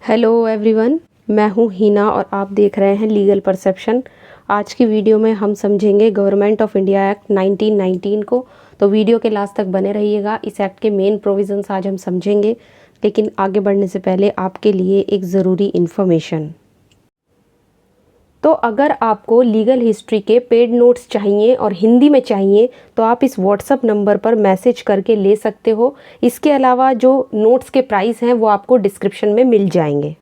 Hello everyone, मैं हूँ हिना और आप देख रहे हैं लीगल परसेप्शन। आज की वीडियो में हम समझेंगे गवर्नमेंट ऑफ इंडिया एक्ट 1919 को। तो वीडियो के लास्ट तक बने रहिएगा। इस एक्ट के मेन प्रोविजंस आज हम समझेंगे, लेकिन आगे बढ़ने से पहले आपके लिए एक ज़रूरी इन्फॉर्मेशन। तो अगर आपको लीगल हिस्ट्री के पेड नोट्स चाहिए और हिंदी में चाहिए तो आप इस व्हाट्सअप नंबर पर मैसेज करके ले सकते हो। इसके अलावा जो नोट्स के प्राइस हैं वो आपको डिस्क्रिप्शन में मिल जाएंगे।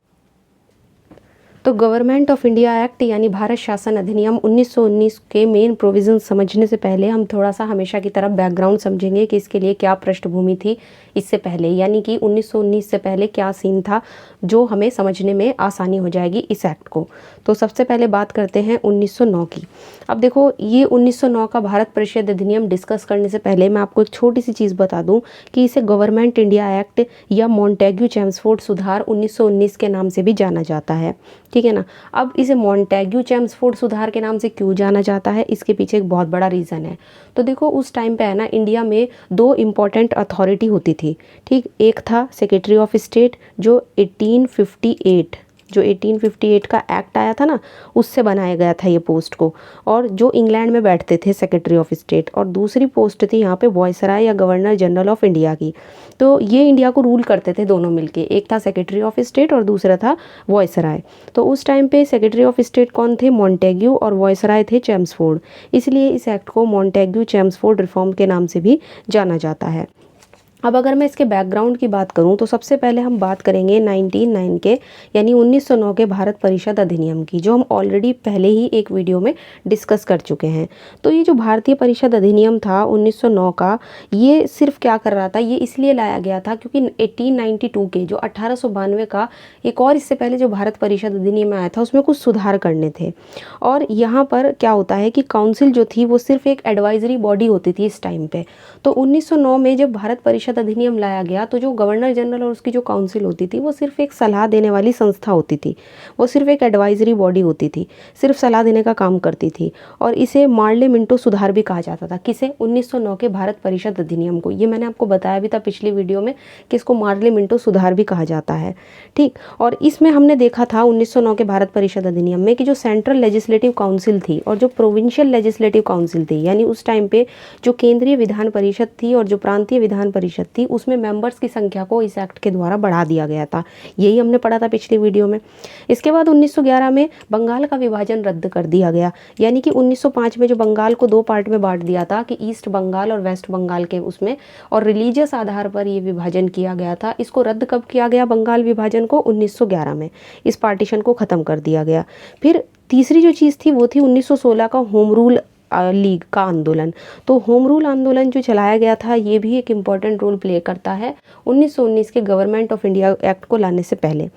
तो गवर्नमेंट ऑफ इंडिया एक्ट यानी भारत शासन अधिनियम 1919 के मेन प्रोविजन समझने से पहले हम थोड़ा सा हमेशा की तरफ बैकग्राउंड समझेंगे कि इसके लिए क्या पृष्ठभूमि थी इससे पहले, यानी कि 1919 से पहले क्या सीन था, जो हमें समझने में आसानी हो जाएगी इस एक्ट को। तो सबसे पहले बात करते हैं 1909 की। अब देखो, ये 1909 का भारत परिषद अधिनियम डिस्कस करने से पहले मैं आपको एक छोटी सी चीज़ बता दूं कि इसे गवर्नमेंट इंडिया एक्ट या मॉन्टेग्यू चेम्सफोर्ड सुधार 1919 के नाम से भी जाना जाता है, ठीक है ना। अब इसे मॉन्टेग्यू चेम्सफोर्ड सुधार के नाम से क्यों जाना जाता है, इसके पीछे एक बहुत बड़ा रीज़न है। तो देखो, उस टाइम पे है ना, इंडिया में दो इम्पॉर्टेंट अथॉरिटी होती थी, ठीक। एक था सेक्रेटरी ऑफ स्टेट, जो 1858 का एक्ट आया था ना, उससे बनाया गया था ये पोस्ट को, और जो इंग्लैंड में बैठते थे सेक्रेटरी ऑफ स्टेट। और दूसरी पोस्ट थी यहाँ पे वॉयसराय या गवर्नर जनरल ऑफ इंडिया की। तो ये इंडिया को रूल करते थे दोनों मिलके, एक था सेक्रेटरी ऑफ स्टेट और दूसरा था वॉयसराय। तो उस टाइम पे सेक्रेटरी ऑफ स्टेट कौन थे? मॉन्टेग्यू, और वॉयसराय थे चेम्सफोर्ड। इसलिए इस एक्ट को मॉन्टेग्यू चेम्सफोर्ड रिफॉर्म के नाम से भी जाना जाता है। अब अगर मैं इसके बैकग्राउंड की बात करूं तो सबसे पहले हम बात करेंगे 1909 के, यानी 1909 के भारत परिषद अधिनियम की, जो हम ऑलरेडी पहले ही एक वीडियो में डिस्कस कर चुके हैं। तो ये जो भारतीय परिषद अधिनियम था 1909 का, ये सिर्फ क्या कर रहा था, ये इसलिए लाया गया था क्योंकि 1892 के जो 1892 का एक और इससे पहले जो भारत परिषद अधिनियम आया था उसमें कुछ सुधार करने थे। और यहाँ पर क्या होता है कि काउंसिल जो थी वो सिर्फ एक एडवाइजरी बॉडी होती थी इस टाइम पे। तो 1909 में जब भारत परिषद अधिनियम लाया गया तो जो गवर्नर जनरल और उसकी जो काउंसिल होती थी वो सिर्फ एक सलाह देने वाली संस्था होती थी, वो सिर्फ एक एडवाइजरी बॉडी होती थी, सिर्फ सलाह देने का काम करती थी। और इसे मार्ले मिंटो सुधार भी कहा जाता था। किसे? 1909 के भारत परिषद अधिनियम को। ये मैंने आपको बताया भी था पिछली वीडियो में कि इसको मार्ले मिंटो सुधार भी कहा जाता है, ठीक। और इसमें हमने देखा था 1909 के भारत परिषद अधिनियम में कि जो सेंट्रल लेजिस्लेटिव काउंसिल थी और जो प्रोविंशियल लेजिस्लेटिव काउंसिल थी, यानी उस टाइम पे जो केंद्रीय विधान परिषद थी और जो प्रांतीय विधान परिषद थी, उसमें मेंबर्स की संख्या को इस एक्ट के द्वारा बढ़ा दिया गया था। यही हमने पढ़ा था पिछली वीडियो में। इसके बाद 1911 में बंगाल का विभाजन रद्द कर दिया गया, यानी कि 1905 में जो बंगाल को दो पार्ट में बांट दिया था कि ईस्ट बंगाल और वेस्ट बंगाल के उसमें, और रिलीजियस आधार पर ये विभाजन किया गया था। इसको रद्द कब किया गया? बंगाल विभाजन को 1911 में इस पार्टीशन को ख़त्म कर दिया गया। फिर तीसरी जो चीज़ थी वो थी 1916 का होम रूल लीग का आंदोलन। तो होम रूल आंदोलन जो चलाया गया था ये भी एक इम्पॉर्टेंट रोल प्ले करता है 1919 के गवर्नमेंट ऑफ इंडिया एक्ट को लाने से पहले।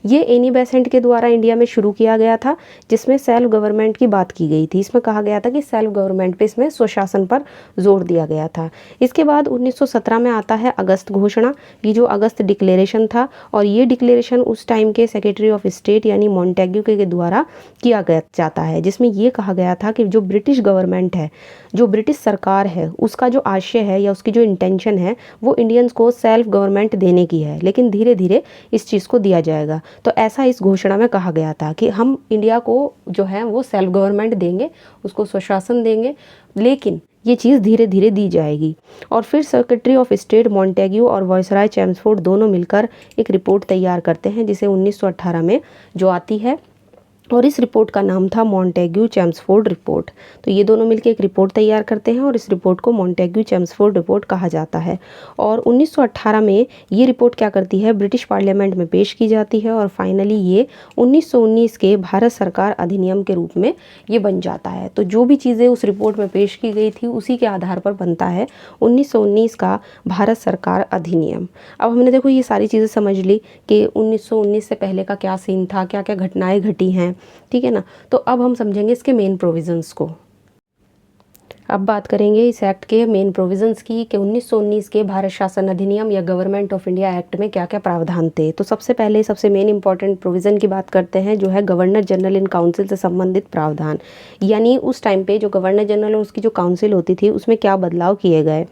ये एनी बेसेंट के द्वारा इंडिया में शुरू किया गया था, जिसमें सेल्फ गवर्नमेंट की बात की गई थी। इसमें कहा गया था कि सेल्फ गवर्नमेंट पे, इसमें स्वशासन पर जोर दिया गया था। इसके बाद 1917 में आता है अगस्त घोषणा। ये जो अगस्त डिक्लेरेशन था, और ये डिक्लेरेशन उस टाइम के सेक्रेटरी ऑफ स्टेट यानी मॉन्टेग्यू के द्वारा किया गया जाता है, जिसमें ये कहा गया था कि जो ब्रिटिश गवर्नमेंट है, जो ब्रिटिश सरकार है, उसका जो आशय है या उसकी जो इंटेंशन है वो इंडियंस को सेल्फ गवर्नमेंट देने की है, लेकिन धीरे धीरे इस चीज़ को दिया जाएगा। तो ऐसा इस घोषणा में कहा गया था कि हम इंडिया को जो है वो सेल्फ गवर्नमेंट देंगे, उसको स्वशासन देंगे, लेकिन ये चीज़ धीरे धीरे दी जाएगी। और फिर सेक्रेटरी ऑफ स्टेट मॉन्टेग्यू और वॉयसराय चेम्सफोर्ड दोनों मिलकर एक रिपोर्ट तैयार करते हैं, जिसे 1918 में जो आती है, और इस रिपोर्ट का नाम था मॉन्टेग्यू चेम्सफोर्ड रिपोर्ट। तो ये दोनों मिलकर एक रिपोर्ट तैयार करते हैं और इस रिपोर्ट को मॉन्टेग्यू चेम्सफोर्ड रिपोर्ट कहा जाता है। और 1918 में ये रिपोर्ट क्या करती है, ब्रिटिश पार्लियामेंट में पेश की जाती है, और फाइनली ये 1919 के भारत सरकार अधिनियम के रूप में ये बन जाता है। तो जो भी चीज़ें उस रिपोर्ट में पेश की गई थी उसी के आधार पर बनता है 1919 का भारत सरकार अधिनियम। अब हमने देखो ये सारी चीज़ें समझ ली कि 1919 से पहले का क्या सीन था, क्या क्या घटनाएं घटी हैं, ठीक है ना। तो अब हम समझेंगे इसके मेन प्रोविजंस को। अब बात करेंगे इस एक्ट के मेन प्रोविजंस की कि 1919 के भारत शासन अधिनियम या गवर्नमेंट ऑफ इंडिया एक्ट में क्या क्या प्रावधान थे। तो सबसे पहले सबसे मेन इंपॉर्टेंट प्रोविज़न की बात करते हैं, जो है गवर्नर जनरल इन काउंसिल से संबंधित प्रावधान। यानी उस टाइम पे जो गवर्नर जनरल और उसकी जो काउंसिल होती थी उसमें क्या बदलाव किए गए।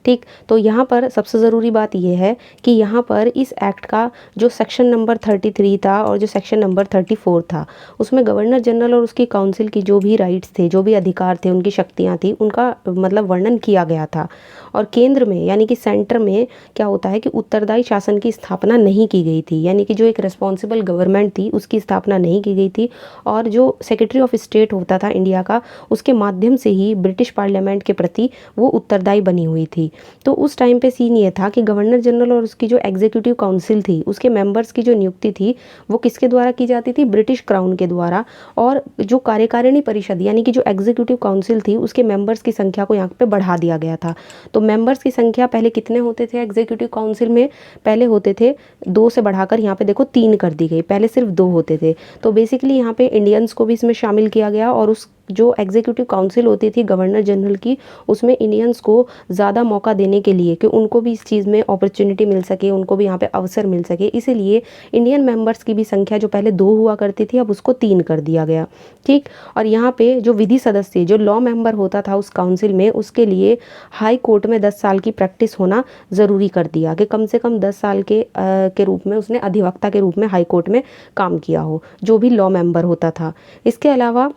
ठीक, तो यहाँ पर सबसे ज़रूरी बात यह है कि यहाँ पर इस एक्ट का जो सेक्शन नंबर 33 था और जो सेक्शन नंबर 34 था, उसमें गवर्नर जनरल और उसकी काउंसिल की जो भी राइट्स थे, जो भी अधिकार थे, उनकी शक्तियाँ थी, उनका मतलब वर्णन किया गया था। और केंद्र में यानी कि सेंटर में क्या होता है कि उत्तरदायी शासन की स्थापना नहीं की गई थी, यानी कि जो एक रिस्पॉन्सिबल गवर्नमेंट थी उसकी स्थापना नहीं की गई थी। और जो सेक्रेटरी ऑफ स्टेट होता था इंडिया का, उसके माध्यम से ही ब्रिटिश पार्लियामेंट के प्रति वो उत्तरदायी बनी हुई थी। तो उस टाइम पे सीन ये था कि गवर्नर जनरल और उसकी जो एग्जीक्यूटिव काउंसिल थी, उसके मेंबर्स की जो नियुक्ति थी वो किसके द्वारा की जाती थी, ब्रिटिश क्राउन के द्वारा। और जो कार्यकारिणी परिषद यानी कि जो एग्जीक्यूटिव काउंसिल थी, उसके मेंबर्स की संख्या को यहाँ पे बढ़ा दिया गया था। तो मेंबर्स की संख्या पहले कितने होते थे एग्जीक्यूटिव काउंसिल में, पहले होते थे 2 से बढ़ाकर यहाँ पे देखो 3 कर दी गई, पहले सिर्फ 2 होते थे। तो बेसिकली यहाँ पे इंडियंस को भी इसमें शामिल किया गया और उस जो एग्जीक्यूटिव काउंसिल होती थी गवर्नर जनरल की, उसमें इंडियंस को ज़्यादा मौका देने के लिए कि उनको भी इस चीज़ में अपॉर्चुनिटी मिल सके, उनको भी यहाँ पे अवसर मिल सके, इसीलिए इंडियन मेंबर्स की भी संख्या जो पहले 2 हुआ करती थी अब उसको 3 कर दिया गया। ठीक, और यहाँ पे जो विधि सदस्य जो लॉ मेंबर होता था उस काउंसिल में, उसके लिए हाई कोर्ट में 10 साल की प्रैक्टिस होना ज़रूरी कर दिया कि कम से कम 10 साल के रूप में उसने अधिवक्ता के रूप में हाई कोर्ट में काम किया हो, जो भी लॉ मेंबर होता था। इसके अलावा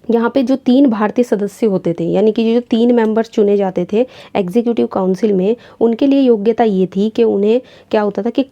यहाँ पे जो 3 भारतीय सदस्य होते थे, यानी कि जो 3 मेंबर्स चुने जाते थे एग्जीक्यूटिव काउंसिल में, उनके लिए योग्यता ये थी कि उन्हें क्या होता था कि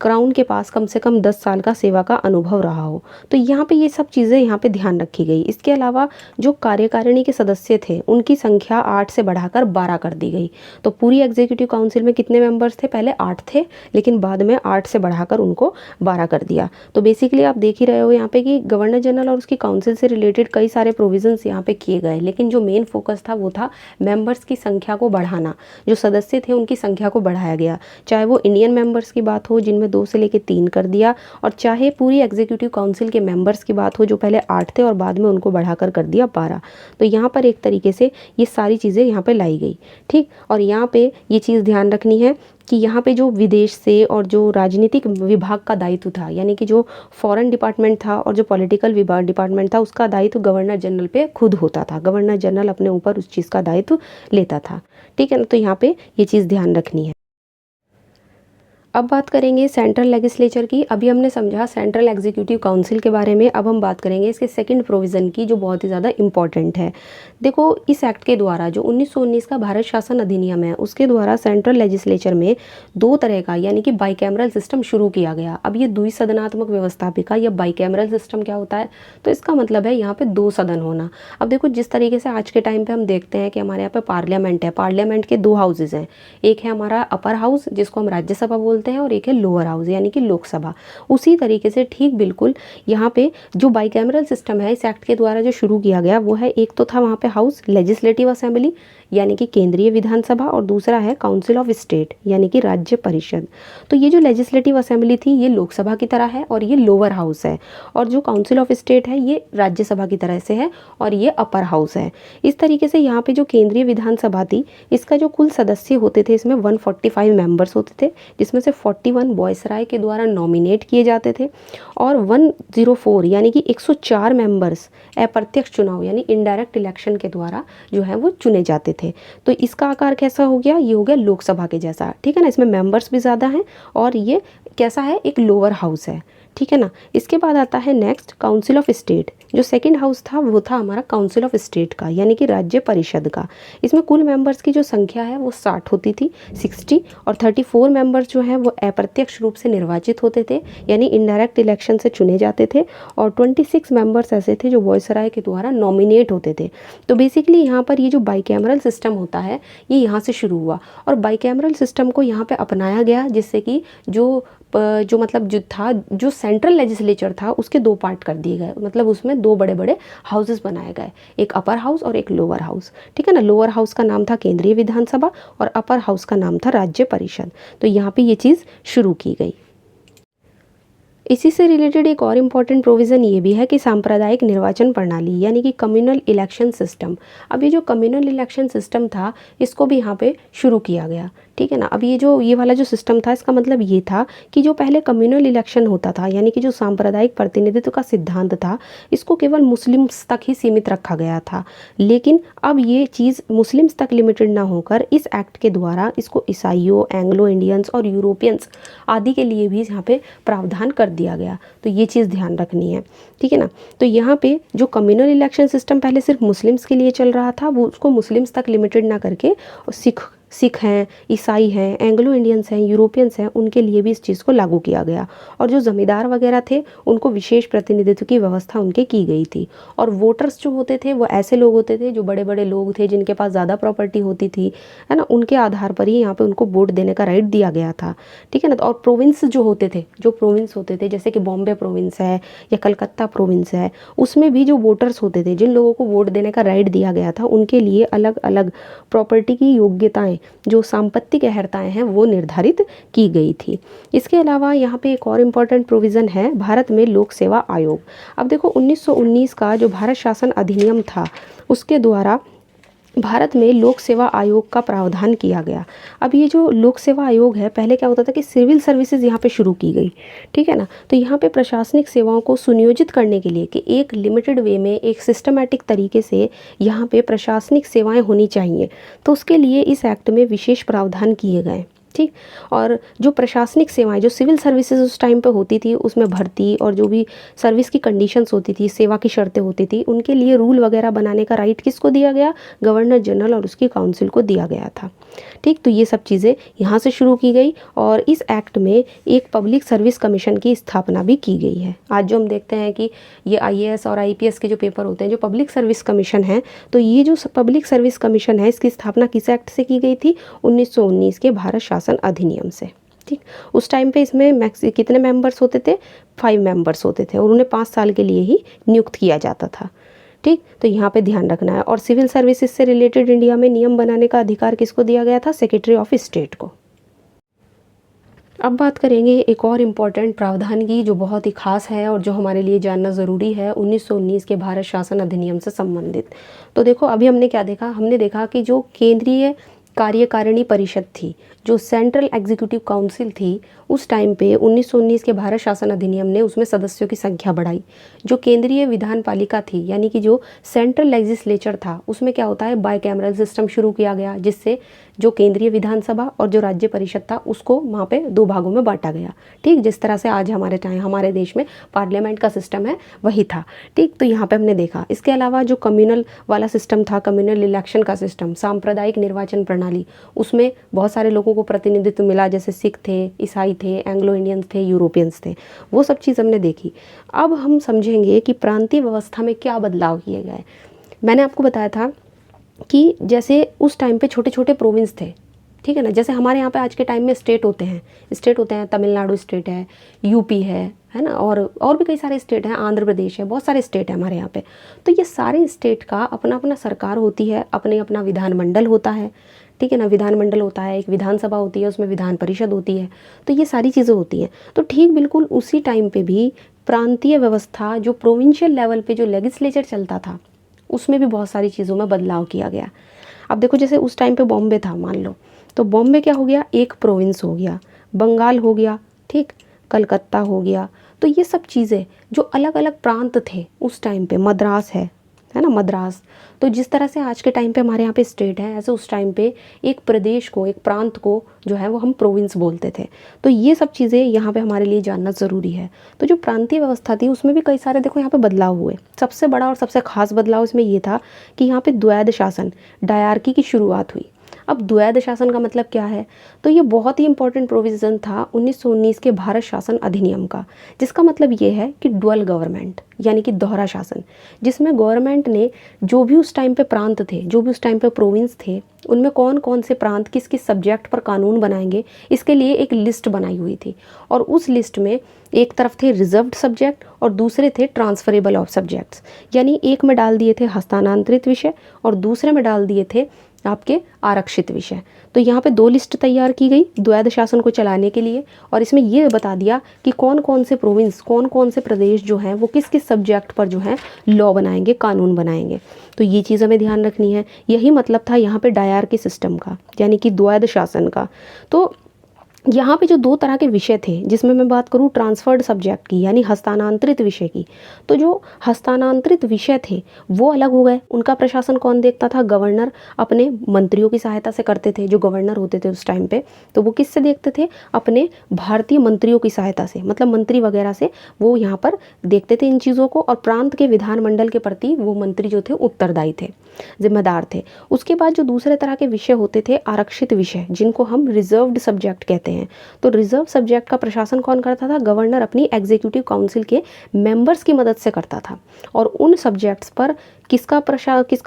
क्राउन के पास कम से कम 10 साल का सेवा का अनुभव रहा हो। तो यहाँ पे ये सब चीज़ें यहाँ पे ध्यान रखी गई। इसके अलावा जो कार्यकारिणी के सदस्य थे उनकी संख्या 8 से बढ़ाकर 12 कर दी गई। तो पूरी एग्जीक्यूटिव काउंसिल में कितने मेंबर्स थे, पहले 8 थे, लेकिन बाद में 8 से बढ़ाकर उनको 12 कर दिया। तो बेसिकली आप देख ही रहे हो यहाँ पे कि गवर्नर जनरल और उसकी काउंसिल से रिलेटेड कई सारे प्रोविजंस यहाँ पे किए गए, लेकिन जो मेन फोकस था वो था मेंबर्स की संख्या को बढ़ाना। जो सदस्य थे उनकी संख्या को बढ़ाया गया, चाहे वो इंडियन मेंबर्स की बात हो जिनमें 2 से लेकर 3 कर दिया, और चाहे पूरी एग्जीक्यूटिव काउंसिल के मेंबर्स की बात हो जो पहले 8 थे और बाद में उनको बढ़ाकर कर दिया 12। तो यहाँ पर एक तरीके से ये सारी चीज़ें यहाँ पे लाई गई। ठीक, और यहाँ पे ये चीज़ ध्यान रखनी है कि यहाँ पे जो विदेश से और जो राजनीतिक विभाग का दायित्व था, यानी कि जो फॉरेन डिपार्टमेंट था और जो पॉलिटिकल विभाग डिपार्टमेंट था, उसका दायित्व गवर्नर जनरल पे खुद होता था। गवर्नर जनरल अपने ऊपर उस चीज़ का दायित्व लेता था। ठीक है ना, तो यहाँ पे ये चीज़ ध्यान रखनी है। अब बात करेंगे सेंट्रल लेजिस्लेचर की। अभी हमने समझा सेंट्रल एग्जीक्यूटिव काउंसिल के बारे में, अब हम बात करेंगे इसके सेकंड प्रोविज़न की जो बहुत ही ज़्यादा इंपॉर्टेंट है। देखो, इस एक्ट के द्वारा जो 1919 का भारत शासन अधिनियम है उसके द्वारा सेंट्रल लेजिस्लेचर में 2 तरह का यानी कि बाइकैमरल सिस्टम शुरू किया गया। अब ये द्विसदनात्मक व्यवस्थापिका या बाइकैमरल सिस्टम क्या होता है, तो इसका मतलब है यहाँ पे 2 सदन होना। अब देखो, जिस तरीके से आज के टाइम पे हम देखते हैं कि हमारे यहाँ पे पार्लियामेंट है, पार्लियामेंट के 2 हाउसेज हैं, एक है हमारा अपर हाउस जिसको हम राज्यसभा बोलते हैं और एक है लोअर हाउस यानी कि लोकसभा। उसी तरीके से ठीक बिल्कुल यहाँ पे जो बाइकैमरल सिस्टम है इस एक्ट के द्वारा जो शुरू किया गया वो है, एक तो था वहाँ पे हाउस लेजिस्लेटिव असेंबली यानी कि केंद्रीय विधानसभा, और दूसरा है काउंसिल ऑफ स्टेट यानी कि राज्य परिषद। तो ये जो लेजिस्लेटिव असेंबली थी ये लोकसभा की तरह है और ये लोअर हाउस है, और जो काउंसिल ऑफ स्टेट है ये राज्यसभा की तरह से है और ये अपर हाउस है। इस तरीके से यहाँ पे जो केंद्रीय विधानसभा थी इसका जो कुल सदस्य होते थे इसमें 145 मेंबर्स होते थे, जिसमें से 41 वॉइसराय के द्वारा नॉमिनेट किए जाते थे और 104 यानी कि 104 मेंबर्स अप्रत्यक्ष चुनाव यानी इनडायरेक्ट इलेक्शन के द्वारा जो है वो चुने जाते थे। तो इसका आकार कैसा हो गया, ये हो गया लोकसभा के जैसा। ठीक है ना, इसमें मेंबर्स भी ज़्यादा हैं और ये कैसा है, एक लोअर हाउस है। ठीक है ना, इसके बाद आता है नेक्स्ट काउंसिल ऑफ स्टेट। जो सेकंड हाउस था वो था हमारा काउंसिल ऑफ स्टेट का यानी कि राज्य परिषद का। इसमें कुल मेंबर्स की जो संख्या है वो 60 होती थी, 60, और 34 मेंबर्स जो हैं वो अप्रत्यक्ष रूप से निर्वाचित होते थे यानी इनडायरेक्ट इलेक्शन से चुने जाते थे, और 26 मेंबर्स ऐसे थे जो वॉइसराय के द्वारा नॉमिनेट होते थे। तो बेसिकली यहाँ पर ये जो बाइकैमरल सिस्टम होता है ये यहाँ से शुरू हुआ, और बाइकैमरल सिस्टम को यहाँ पे अपनाया गया जिससे कि जो मतलब जो था, जो सेंट्रल लेजिस्लेचर था उसके 2 पार्ट कर दिए गए, मतलब उसमें 2 बड़े बड़े हाउसेस बनाए गए, एक अपर हाउस और एक लोअर हाउस। ठीक है ना, लोअर हाउस का नाम था केंद्रीय विधानसभा और अपर हाउस का नाम था राज्य परिषद। तो यहाँ पे ये चीज़ शुरू की गई। इसी से रिलेटेड एक और इम्पॉर्टेंट प्रोविज़न ये भी है कि सांप्रदायिक निर्वाचन प्रणाली यानी कि कम्युनल इलेक्शन सिस्टम। अब ये जो कम्युनल इलेक्शन सिस्टम था इसको भी यहाँ पे शुरू किया गया, ठीक है ना। अब ये वाला जो सिस्टम था इसका मतलब ये था कि जो पहले कम्युनल इलेक्शन होता था यानी कि जो सांप्रदायिक प्रतिनिधित्व का सिद्धांत था इसको केवल मुस्लिम्स तक ही सीमित रखा गया था, लेकिन अब ये चीज़ मुस्लिम्स तक लिमिटेड ना होकर इस एक्ट के द्वारा इसको ईसाइयों, एंग्लो इंडियंस और यूरोपियंस आदि के लिए भी यहाँ पे प्रावधान कर दिया गया। तो ये चीज़ ध्यान रखनी है, ठीक है ना। तो यहाँ पे जो कम्युनल इलेक्शन सिस्टम पहले सिर्फ मुस्लिम्स के लिए चल रहा था वो उसको मुस्लिम्स तक लिमिटेड ना करके सिख हैं, ईसाई हैं, एंग्लो इंडियंस हैं, यूरोपियंस हैं, उनके लिए भी इस चीज़ को लागू किया गया। और जो ज़मींदार वगैरह थे उनको विशेष प्रतिनिधित्व की व्यवस्था उनके की गई थी। और वोटर्स जो होते थे वो ऐसे लोग होते थे जो बड़े बड़े लोग थे जिनके पास ज़्यादा प्रॉपर्टी होती थी, है ना, उनके आधार पर ही यहाँ पे उनको वोट देने का राइट दिया गया था, ठीक है ना। और प्रोविंस जो प्रोविंस होते थे जैसे कि बॉम्बे प्रोविंस है या कलकत्ता प्रोविंस है, उसमें भी जो वोटर्स होते थे जिन लोगों को वोट देने का राइट दिया गया था उनके लिए अलग अलग प्रॉपर्टी की योग्यताएं, जो सांपत्तिक अहर्ताएं हैं वो निर्धारित की गई थी। इसके अलावा यहाँ पे एक और इम्पॉर्टेंट प्रोविज़न है भारत में लोक सेवा आयोग। अब देखो 1919 का जो भारत शासन अधिनियम था उसके द्वारा भारत में लोक सेवा आयोग का प्रावधान किया गया। अब ये जो लोक सेवा आयोग है पहले क्या होता था कि सिविल सर्विसेज यहाँ पे शुरू की गई, ठीक है ना। तो यहाँ पे प्रशासनिक सेवाओं को सुनियोजित करने के लिए कि एक लिमिटेड वे में एक सिस्टमैटिक तरीके से यहाँ पे प्रशासनिक सेवाएं होनी चाहिए, तो उसके लिए इस एक्ट में विशेष प्रावधान किए गए, ठीक। और जो प्रशासनिक सेवाएं जो सिविल सर्विसेज उस टाइम पे होती थी उसमें भर्ती और जो भी सर्विस की कंडीशंस होती थी, सेवा की शर्तें होती थी, उनके लिए रूल वगैरह बनाने का राइट किसको दिया गया? गवर्नर जनरल और उसकी काउंसिल को दिया गया था, ठीक। तो ये सब चीज़ें यहाँ से शुरू की गई और इस एक्ट में एक पब्लिक सर्विस कमीशन की स्थापना भी की गई है। आज जो हम देखते हैं कि ये IAS और IPS के जो पेपर होते हैं जो पब्लिक सर्विस कमीशन है, तो ये जो पब्लिक सर्विस कमीशन है इसकी स्थापना किस एक्ट से की गई थी? 1919 के भारत शासन अधिनियम से, ठीक। उस टाइम पे इसमें मैक्स कितने मेंबर्स होते थे? 5 मेंबर्स होते थे और उन्हें 5 साल के लिए ही नियुक्त किया जाता था, ठीक। तो यहाँ पे ध्यान रखना है। और सिविल सर्विसेज से रिलेटेड इंडिया में नियम बनाने का अधिकार किसको दिया गया था? सेक्रेटरी ऑफ स्टेट को। अब बात करेंगे एक और इम्पॉर्टेंट प्रावधान की जो बहुत ही खास है और जो हमारे लिए जानना ज़रूरी है 1919 के भारत शासन अधिनियम से संबंधित। तो देखो अभी हमने क्या देखा? हमने देखा कि जो केंद्रीय कार्यकारिणी परिषद थी, जो सेंट्रल एग्जीक्यूटिव काउंसिल थी, उस टाइम पे 1919 के भारत शासन अधिनियम ने उसमें सदस्यों की संख्या बढ़ाई। जो केंद्रीय विधान पालिका थी यानी कि जो सेंट्रल लेजिस्लेचर था उसमें क्या होता है? बाइकैमरल सिस्टम शुरू किया गया जिससे जो केंद्रीय विधानसभा और जो राज्य परिषद था उसको वहाँ पे 2 भागों में बांटा गया, ठीक। जिस तरह से आज हमारे देश में पार्लियामेंट का सिस्टम है वही था, ठीक। तो यहाँ पे हमने देखा। इसके अलावा जो कम्युनल वाला सिस्टम था, कम्युनल इलेक्शन का सिस्टम, सांप्रदायिक निर्वाचन प्रणाली, उसमें बहुत सारे लोगों को प्रतिनिधित्व मिला, जैसे सिख थे, ईसाई थे, एंग्लो इंडियंस थे, यूरोपियंस थे, वो सब चीज़ हमने देखी। अब हम समझेंगे कि प्रांतीय व्यवस्था में क्या बदलाव किए गए। मैंने आपको बताया था कि जैसे उस टाइम पे छोटे छोटे प्रोविंस थे, ठीक है ना। जैसे हमारे यहाँ पे आज के टाइम में स्टेट होते हैं, तमिलनाडु स्टेट है, यूपी है ना, और भी कई सारे स्टेट हैं, आंध्र प्रदेश है, बहुत सारे स्टेट हैं हमारे यहाँ पे। तो ये सारे स्टेट का अपना अपना सरकार होती है, अपने अपना विधानमंडल होता है, ठीक है ना। विधानमंडल होता है, एक विधानसभा होती है, उसमें विधान परिषद होती है, तो ये सारी चीज़ें होती हैं। तो ठीक बिल्कुल उसी टाइम पे भी प्रांतीय व्यवस्था जो प्रोविंशियल लेवल पे जो लेजिस्लेचर चलता था उसमें भी बहुत सारी चीज़ों में बदलाव किया गया। अब देखो जैसे उस टाइम पे बॉम्बे था मान लो, तो बॉम्बे क्या हो गया? एक प्रोविंस हो गया। बंगाल हो गया, ठीक, कलकत्ता हो गया। तो ये सब चीज़ें जो अलग अलग प्रांत थे उस टाइम पे, मद्रास है ना, मद्रास। तो जिस तरह से आज के टाइम पे हमारे यहाँ पे स्टेट है, ऐसे उस टाइम पे एक प्रदेश को, एक प्रांत को जो है वो हम प्रोविंस बोलते थे। तो ये सब चीज़ें यहाँ पे हमारे लिए जानना ज़रूरी है। तो जो प्रांतीय व्यवस्था थी उसमें भी कई सारे देखो यहाँ पे बदलाव हुए। सबसे बड़ा और सबसे खास बदलाव इसमें ये था कि यहाँ पे द्वैध शासन, डायरकी की शुरुआत हुई। अब द्वैध शासन का मतलब क्या है? तो ये बहुत ही इंपॉर्टेंट प्रोविज़न था 1919 के भारत शासन अधिनियम का, जिसका मतलब ये है कि डुअल गवर्नमेंट यानी कि दोहरा शासन, जिसमें गवर्नमेंट ने जो भी उस टाइम पे प्रांत थे, जो भी उस टाइम पे प्रोविंस थे, उनमें कौन कौन से प्रांत किस किस सब्जेक्ट पर कानून बनाएंगे, इसके लिए एक लिस्ट बनाई हुई थी। और उस लिस्ट में एक तरफ थे रिजर्व्ड सब्जेक्ट और दूसरे थे ट्रांसफरेबल ऑफ सब्जेक्ट्स, यानी एक में डाल दिए थे हस्तांतरित विषय और दूसरे में डाल दिए थे आपके आरक्षित विषय। तो यहाँ पे 2 लिस्ट तैयार की गई द्वैध शासन को चलाने के लिए, और इसमें ये बता दिया कि कौन कौन से प्रोविंस, कौन कौन से प्रदेश जो हैं वो किस किस सब्जेक्ट पर जो है लॉ बनाएंगे, कानून बनाएंगे। तो ये चीज़ हमें ध्यान रखनी है। यही मतलब था यहाँ पे डायरकी सिस्टम का, यानी कि द्वैध शासन का। तो यहाँ पे जो 2 तरह के विषय थे, जिसमें मैं बात करूँ ट्रांसफर्ड सब्जेक्ट की, यानी हस्तांतरित विषय की, तो जो हस्तांतरित विषय थे वो अलग हो गए। उनका प्रशासन कौन देखता था? गवर्नर अपने मंत्रियों की सहायता से करते थे। जो गवर्नर होते थे उस टाइम पे, तो वो किससे देखते थे? अपने भारतीय मंत्रियों की सहायता से, मतलब मंत्री वगैरह से वो यहाँ पर देखते थे इन चीज़ों को। और प्रांत के विधानमंडल के प्रति वो मंत्री जो थे उत्तरदायी थे, जिम्मेदार थे। उसके बाद जो दूसरे तरह के विषय होते थे आरक्षित विषय, जिनको हम रिजर्व्ड सब्जेक्ट कहते हैं। तो रिजर्व सब्जेक्ट का प्रशासन कौन करता था? गवर्नर अपनी एग्जीक्यूटिव काउंसिल के मेंबर्स की मदद से करता था। और उन सब्जेक्ट्स पर किसका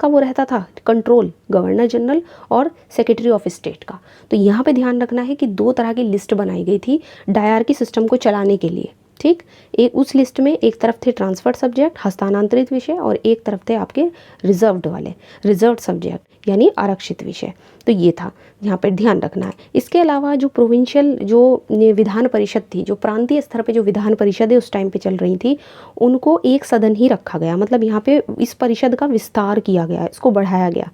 वो रहता था कंट्रोल? गवर्नर जनरल और सेक्रेटरी ऑफ स्टेट का। तो यहाँ पे ध्यान रखना है कि 2 तरह की लिस्ट बनाई गई थी डायरकी सिस्टम को चलाने के लिए। ठीक, एक उस लिस्ट में एक तरफ थे ट्रांसफर्ड सब्जेक्ट, हस्तांतरित विषय, और एक तरफ थे आपके रिजर्व्ड वाले, रिजर्व्ड सब्जेक्ट यानी आरक्षित विषय। तो ये था, यहाँ पर ध्यान रखना है। इसके अलावा जो प्रोविंशियल जो विधान परिषद थी, जो प्रांतीय स्तर पे जो विधान परिषदें उस टाइम पे चल रही थी, उनको एक सदन ही रखा गया। मतलब यहाँ पे इस परिषद का विस्तार किया गया, इसको बढ़ाया गया।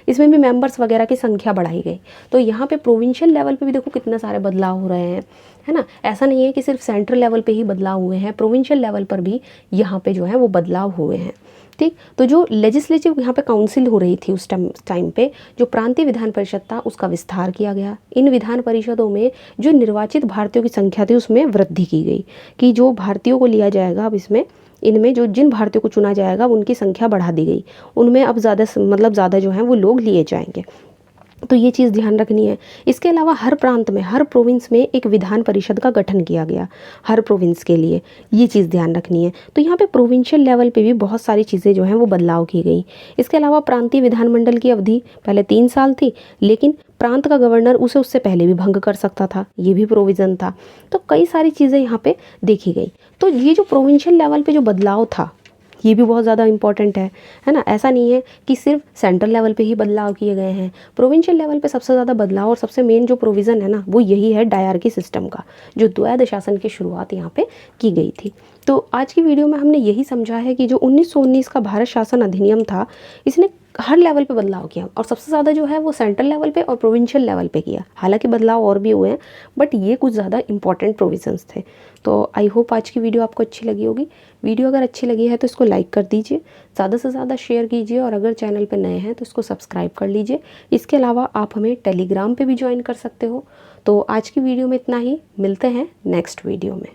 इसमें भी मेंबर्स वगैरह की संख्या बढ़ाई गई। तो यहाँ पे प्रोविंशियल लेवल पे भी देखो कितने सारे बदलाव हो रहे हैं, है ना। ऐसा नहीं है कि सिर्फ सेंट्रल लेवल पे ही बदलाव हुए हैं, प्रोविंशियल लेवल पर भी यहाँ पे जो है वो बदलाव हुए हैं। ठीक, तो जो लेजिस्लेटिव यहाँ पे काउंसिल हो रही थी उस टाइम पे, जो प्रांतीय विधान परिषद था उसका विस्तार किया गया। इन विधान परिषदों में जो निर्वाचित भारतीयों की संख्या थी उसमें वृद्धि की गई, कि जो भारतीयों को लिया जाएगा अब इसमें, इनमें जो जिन भारतीयों को चुना जाएगा उनकी संख्या बढ़ा दी गई। उनमें अब ज़्यादा जो हैं वो लोग लिए जाएंगे। तो ये चीज़ ध्यान रखनी है। इसके अलावा हर प्रांत में, हर प्रोविंस में एक विधान परिषद का गठन किया गया, हर प्रोविंस के लिए। ये चीज़ ध्यान रखनी है। तो यहाँ पे प्रोविंशियल लेवल पे भी बहुत सारी चीज़ें जो हैं वो बदलाव की गई। इसके अलावा प्रांतीय विधानमंडल की अवधि पहले 3 साल थी, लेकिन प्रांत का गवर्नर उसे उससे पहले भी भंग कर सकता था, ये भी प्रोविज़न था। तो कई सारी चीज़ें यहाँ पे देखी गई। तो ये जो प्रोविंशियल लेवल पे जो बदलाव था ये भी बहुत ज़्यादा इंपॉर्टेंट है ना। ऐसा नहीं है कि सिर्फ सेंट्रल लेवल पे ही बदलाव किए गए हैं, प्रोविंशियल लेवल पे सबसे ज़्यादा बदलाव और सबसे मेन जो प्रोविज़न है ना वो यही है डायरकी सिस्टम का, जो द्वैध शासन की शुरुआत यहाँ पे की गई थी। तो आज की वीडियो में हमने यही समझा है कि जो 1919 का भारत शासन अधिनियम था, इसने हर लेवल पे बदलाव किया, और सबसे ज़्यादा जो है वो सेंट्रल लेवल पे और प्रोविंशियल लेवल पे किया। हालांकि बदलाव और भी हुए हैं, बट ये कुछ ज़्यादा इंपॉर्टेंट प्रोविजंस थे। तो आई होप आज की वीडियो आपको अच्छी लगी होगी। वीडियो अगर अच्छी लगी है तो इसको लाइक कर दीजिए, ज़्यादा से ज़्यादा शेयर कीजिए, और अगर चैनल पर नए हैं तो इसको सब्सक्राइब कर लीजिए। इसके अलावा आप हमें टेलीग्राम पर भी ज्वाइन कर सकते हो। तो आज की वीडियो में इतना ही, मिलते हैं नेक्स्ट वीडियो में।